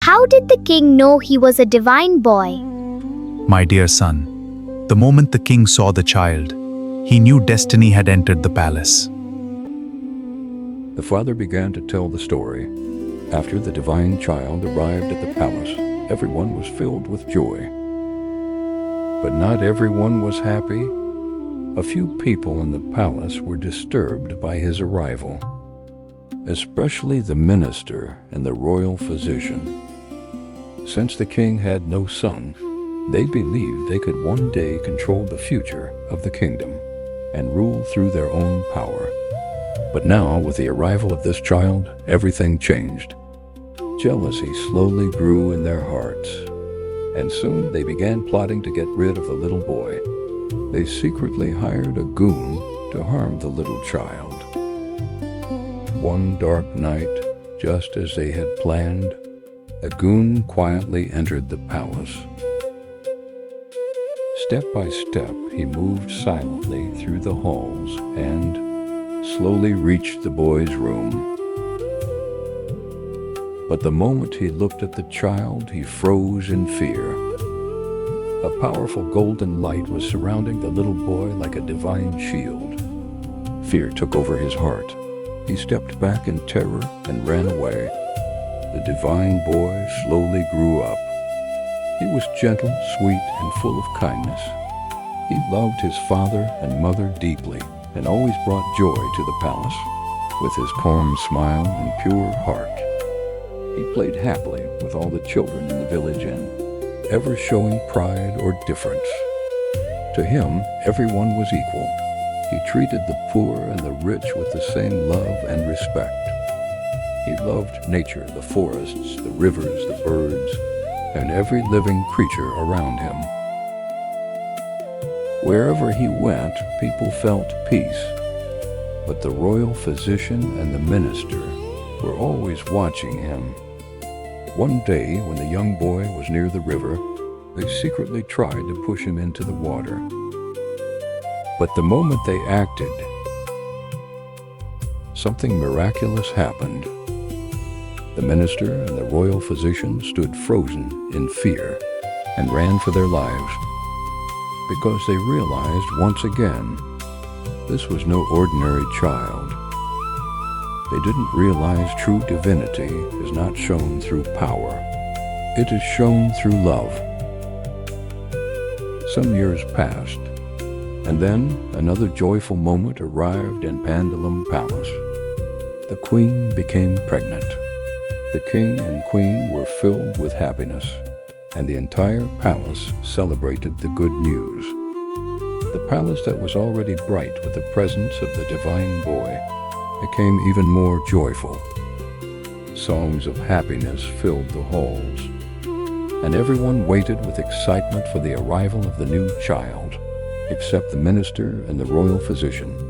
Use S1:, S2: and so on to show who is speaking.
S1: How did the king know he was a divine boy?
S2: My dear son, the moment the king saw the child, he knew destiny had entered the palace.
S3: The father began to tell the story. After the divine child arrived at the palace, everyone was filled with joy. But not everyone was happy. A few people in the palace were disturbed by his arrival, especially the minister and the royal physician. Since the king had no son, they believed they could one day control the future of the kingdom and rule through their own power. But now, with the arrival of this child, everything changed. Jealousy slowly grew in their hearts, and soon they began plotting to get rid of the little boy. They secretly hired a goon to harm the little child. One dark night, just as they had planned, a goon quietly entered the palace. Step by step, he moved silently through the halls and slowly reached the boy's room. But the moment he looked at the child, he froze in fear. A powerful golden light was surrounding the little boy like a divine shield. Fear took over his heart. He stepped back in terror and ran away. The divine boy slowly grew up. He was gentle, sweet, and full of kindness. He loved his father and mother deeply and always brought joy to the palace. With his calm smile and pure heart, he played happily with all the children in the village inn, ever showing pride or difference. To him, everyone was equal. He treated the poor and the rich with the same love and respect. He loved nature, the forests, the rivers, the birds, and every living creature around him. Wherever he went, people felt peace, but the royal physician and the minister were always watching him. One day, when the young boy was near the river, they secretly tried to push him into the water. But the moment they acted, something miraculous happened. The minister and the royal physician stood frozen in fear and ran for their lives, because they realized once again this was no ordinary child. They didn't realize true divinity is not shown through power. It is shown through love. Some years passed, and then another joyful moment arrived in Pandalam Palace. The queen became pregnant. The king and queen were filled with happiness, and the entire palace celebrated the good news. The palace that was already bright with the presence of the divine boy became even more joyful. Songs of happiness filled the halls, and everyone waited with excitement for the arrival of the new child, except the minister and the royal physician.